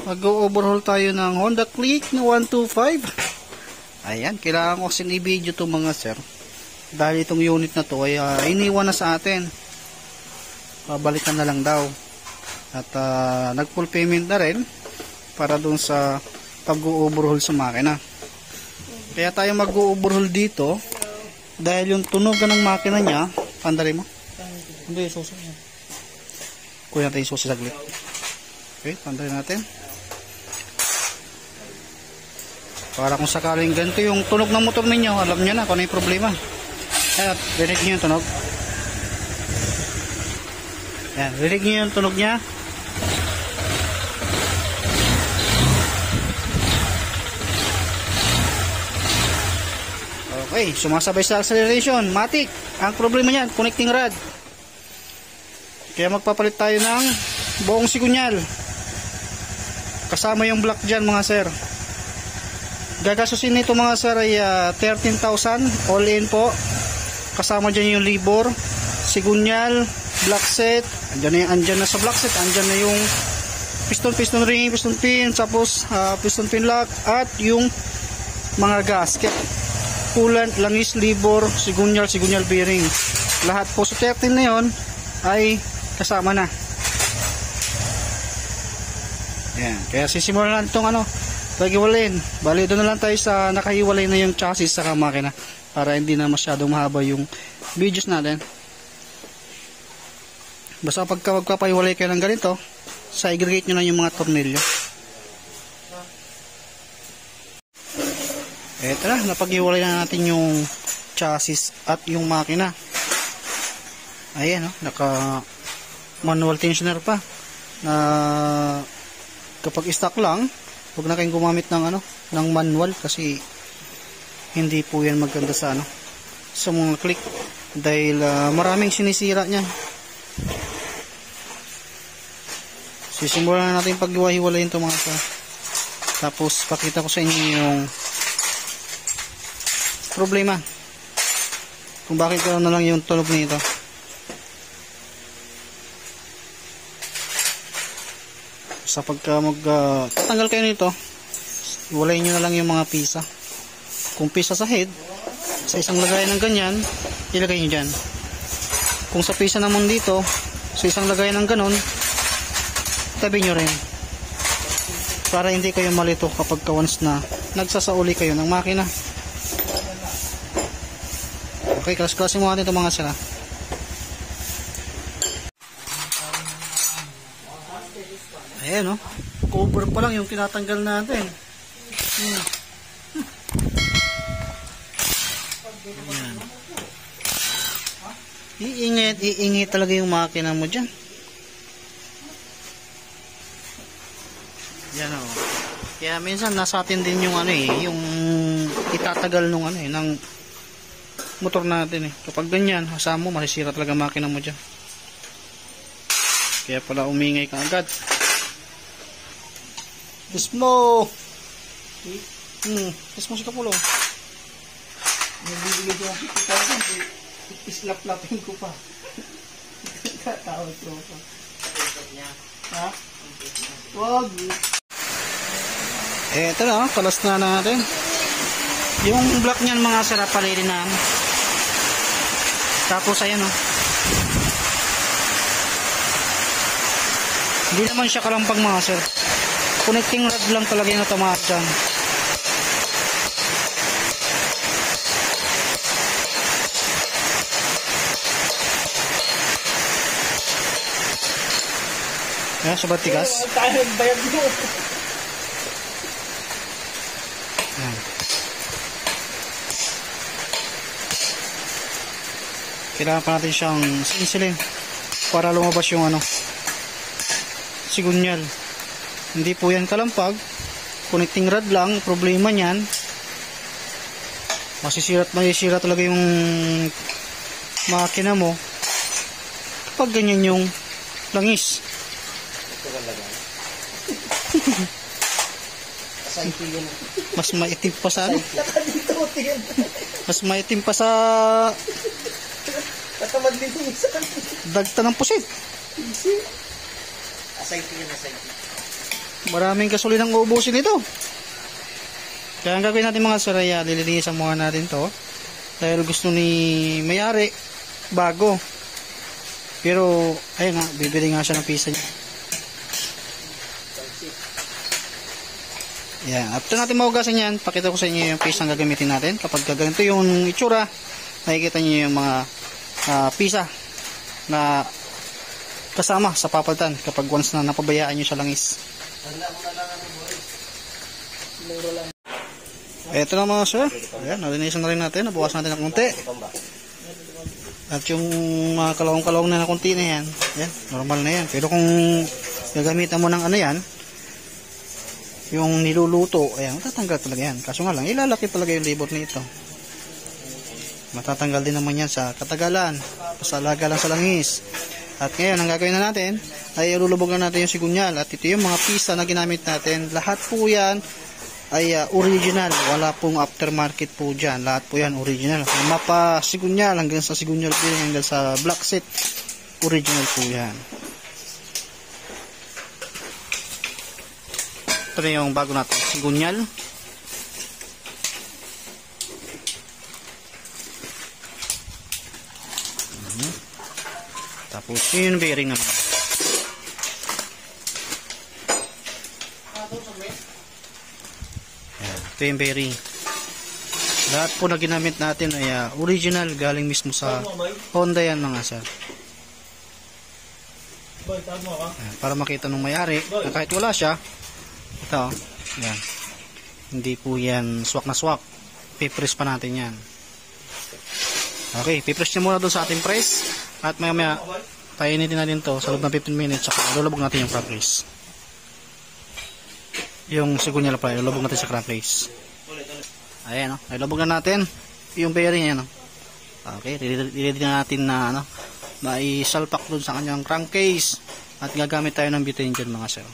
Mag-overhaul tayo ng Honda Click na 125. Ayan, kailangan ko kasi i-video to mga sir. Dahil itong unit na to ay iniwan na sa atin. Pabalikan na lang daw. At nag-full payment na rin para dun sa pag-overhaul sa makina. Kaya tayo mag-overhaul dito dahil yung tunog ng makina niya, pandali mo? Hindi, susi niya. Kuya natin yung susi saglit. Okay, pandali natin. Para kung sakaling ganito yung tunog ng motor ninyo, alam nyo na kung ano yung problema. Ayan, rinig nyo yung tunog. Ayan, rinig nyo yung tunog nya. Okay, sumasabay sa acceleration. Matic, ang problema niyan, connecting rod. Kaya magpapalit tayo ng buong sigunyal. Kasama yung block dyan mga sir. Gagasusin nito mga sir ay 13,000 all in po. Kasama dyan yung libor, sigunyal, block set. Andyan na sa block set. Andyan na yung piston ring, piston pin, tapos piston pin lock, at yung mga gasket, coolant, langis, libor, sigunyal bearing. Lahat po sa 13 na yun ay kasama na. Ayan. Kaya sisimulan natin itong pag-iwalayin. Bali, doon na lang tayo sa nakahiwalay na yung chassis sa makina para hindi na masyadong mahaba yung videos natin. Basta pagka magpapahiwalay kayo ng ganito, sa aggregate nyo lang yung mga tornilyo. Eto na, napag-iwalay na natin yung chassis at yung makina. Ayan, naka manual tensioner pa na kapag stock lang, huwag na kayong gumamit ng manual kasi hindi po yan maganda sa sa mga click dahil maraming sinisira niyan. Sisimulan na natin pag-iwahiwalayin ito mga sa. Tapos pakita ko sa inyo yung problema kung bakit ganoon na lang yung tunog nito. Sa pagka tatanggal kayo nito, iwalayin nyo na lang yung mga pisa. Kung pisa sa head, sa isang lagayan ng ganyan, ilagay nyo dyan. Kung sa pisa naman dito, sa isang lagayan ng ganon, tabi nyo rin. Para hindi kayo malito kapag once na nagsasauli kayo ng makina. Okay, klas-klasin mo natin ito mga sila. Ayan cover pa lang yung tinatanggal natin. Ayan. Iingit talaga yung makina mo dyan. Yan Kaya minsan nasa atin din yung yung itatagal nung ng motor natin Kapag ganyan, hasama mo, masisira talaga makina mo dyan. Kaya pala umingay ka agad. Kiss mo! Kiss mo si Kapulo. Nagbibigay ko ang 50,000. Islap-lapin ko pa. Tatawag ko pa. Ha? Wag! Eto na, kalas na natin. Yung block niyan mga sir, palirin na. Tapos ayan hindi naman siya kalampag mga sir. Connecting rod lang talaga yung natamaan dyan. Ayan, sobat tigas. Ayan. Kailangan pa natin siyang sinsilin para lumabas yung sigunyal. Hindi po yan kalampag, connecting rod lang. Problema niyan, masisira talaga yung makina mo kapag ganyan yung langis. Mas maitim pa sa mas maitim pa sa dagta ng pusit. Asay tingin. maraming gasolina ang uubusin ito. Kaya ang gagawin natin mga sir ay lilinisan muna natin to. Dahil gusto ni may-ari bago. Pero ayun nga, bibili nga siya ng pisa niya. Yan, after natin mahugasan yan, pakita ko sa inyo yung pisa ang gagamitin natin. Kapag ganito yung itsura, nakikita niyo yung mga pisa na kasama sa papalitan kapag once na napabayaan nyo sa langis. Ito na mga sir. Ayan, nalinisan na rin natin. Nabukas natin ng konti. At yung mga kalawang-kalawang na konti na yan, yan, normal na yan. Pero kung gagamitan mo ng ano yan, yung niluluto, ayan, matatanggal talaga yan. Kaso nga lang, ilalaki talaga yung libot nito. Matatanggal din naman yan sa katagalan. Pasalaga lang sa langis. At ngayon, ang gagawin na natin, ay ilulubog na natin yung sigunyal. At ito yung mga pisa na ginamit natin. Lahat po yan ay original. Wala pong aftermarket po dyan. Lahat po yan original. Mapa sigunyal hanggang sa sigunyal din, hanggang sa black set. Original po yan. Ito na yung bago natin sigunyal. Tapos yun yung bearing naman. Ito yung bearing. Lahat po na ginamit natin ay original, galing mismo sa Honda yan mga sir. Para makita nung may-ari na kahit wala siya, ito, yan. Hindi po yan swak na swak. Pipress pa natin yan. Okay, pipress niya muna doon sa ating press. At maya maya, painitin natin to sa loob ng 15 minutes. Saka lulubog natin yung crankcase. Yung sigunyal pa, lulubog natin sa crankcase. Ayan, nilubog na natin yung bearing yan. Okay, ready na natin na maisalpak dun sa kanyang crankcase. At gagamit tayo ng butane dyan mga sir.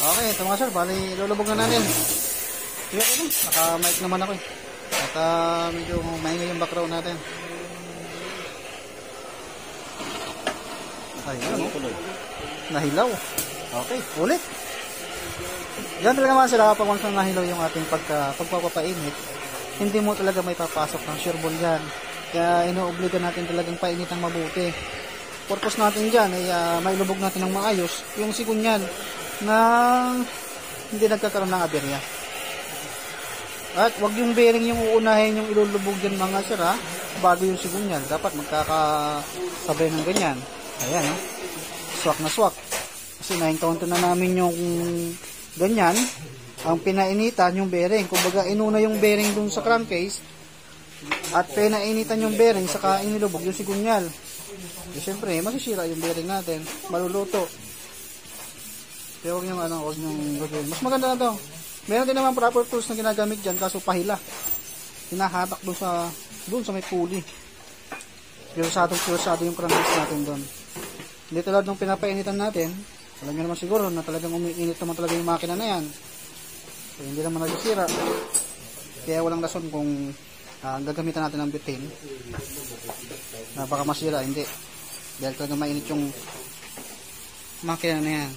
Okay, ito mga sir, bali lulubog na natin. Naka-mic naman ako eh. At medyo maingay yung background natin. Ayun, nahilaw. Okay, ulit. Yan talaga mga sila kapag once na nahilaw yung ating pagpapainit, hindi mo talaga may papasok ng sureball dyan. Kaya inuobliga natin talagang painit ng mabuti. Purpose natin dyan ay mailubog natin ng maayos yung sigunyal na hindi nagkakaroon ng aberya. At wag yung bearing yung uunahin yung ilulubog dyan mga sir bago yung sigunyal. Dapat magkakasabay ng ganyan. Ayan swak na swak. Kasi na-encounter na namin yung ganyan. Ang pinainitan yung bearing. Kumbaga inuna yung bearing dun sa crankcase at pinainitan yung bearing saka inilubog yung sigunyal. E syempre masisira yung bearing natin. Maluluto. Kaya huwag yung gagawin. Mas maganda na to. Meron din naman proper tools na ginagamit dyan kaso pahila. Hinahatak dun sa may pulley. Pirsado yung crankcase natin dun. Hindi tulad nung pinapainitan natin. Alam nyo naman siguro na talagang umiinit naman talaga yung makina na yan. So hindi naman nagsisira. Kaya walang rason kung gagamitan natin ng butane na baka masira. Hindi. Dahil talagang mainit yung makina na yan.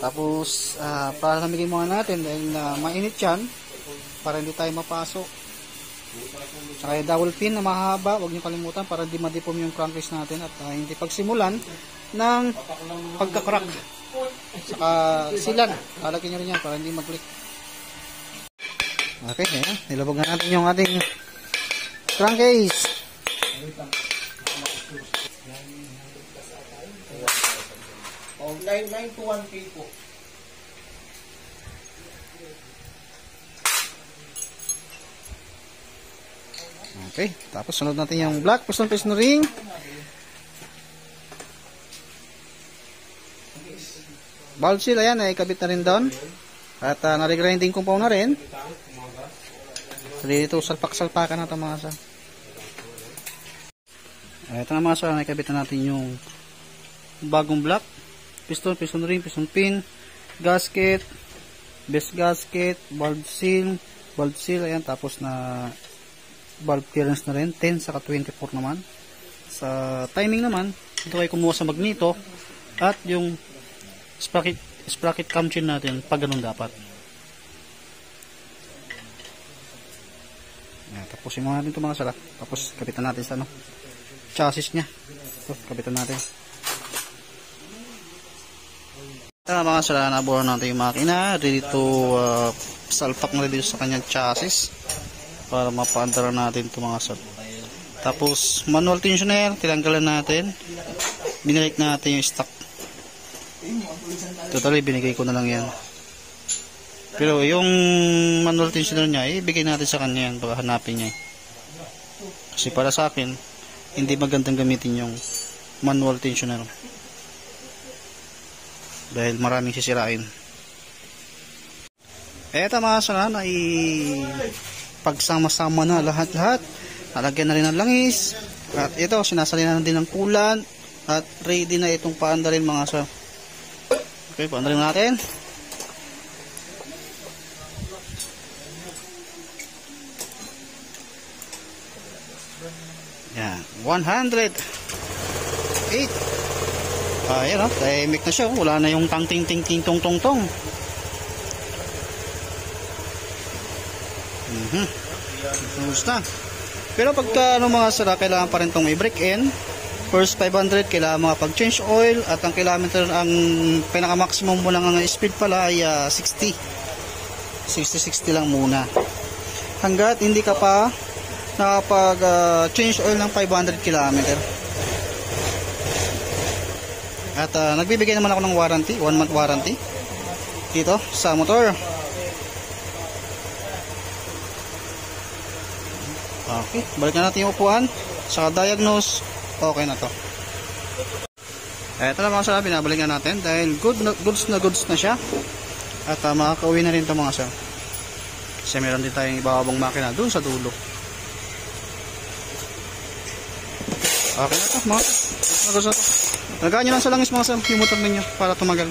Tapos para lamigin muna natin dahil mainit yan para hindi tayo mapasok. Saka yung dowel pin na mahaba, huwag nyo kalimutan para hindi madipom yung crankcase natin at hindi pagsimulan ng pagkakrak. Saka silan, lalagyan nyo rin yan para hindi mag-leak. Okay, ayan, nilabog na natin yung ating crankcase. Oh, 991K po. Okay, tapos sunod natin yung black piston ring. Valve seal, ayan, ay kabit na rin doon. At nare-grinding compound na rin. So dito salpak-salpakan na ito mga sa. Ito na mga sa, nakikabit na natin yung bagong black piston ring, piston pin, gasket, base gasket, valve seal, ayan, tapos na valve clearance na rin, 10 saka 24 naman. Sa timing naman, ito ay kumuha sa magneto at yung sprocket cam chain natin pag ganun dapat. Yan, tapusin mo natin ito mga sala. Tapos kapitan natin sa chassis nya. Ito, kapitan natin. Ito mga sala, nabuhan natin yung makina. Ready to salpak na ready sa kanyang chassis para mapaandara natin ito mga sala. Tapos manual tensioner, tinanggalan natin. Binalik natin yung stock. Totally binigay ko na lang yan. Pero yung manual tensioner niya, ibigay natin sa kanya yan baka hanapin niya. Kasi para sa akin, hindi magandang gamitin yung manual tensioner. Dahil maraming sisirain. Eto mga salan ay pagsama-sama na lahat-lahat. Nalagyan na rin ng langis. At ito, sinasalinan na din ng kulan. At ready na itong paandarin mga salan. Okay, paandarin natin. Yan, 108. Ayan o, tahimik na siya. Wala na yung tang ting ting ting tong tong tong. Gusto. Pero pagka mga sala, kailangan pa rin itong i-break in. First 500, kailangan makapag-change oil. At ang kilometer, ang pinaka-maximum mo lang ang speed pala ay 60. 60 lang muna. Hanggat hindi ka pa nakapag-change oil ng 500 km. At nagbibigay naman ako ng warranty, 1 month warranty dito sa motor. Okay, balikan natin yung upuan, saka diagnose, okay na to. Ito lang mga sala, binabalikan natin dahil goods na siya. At makakauwi na rin ito mga sala. Kasi meron din tayong ibabang makina dun sa dulo. Okay na to mga sala. Lagaan nyo lang sa langis mga sala yung motor ninyo para tumagal.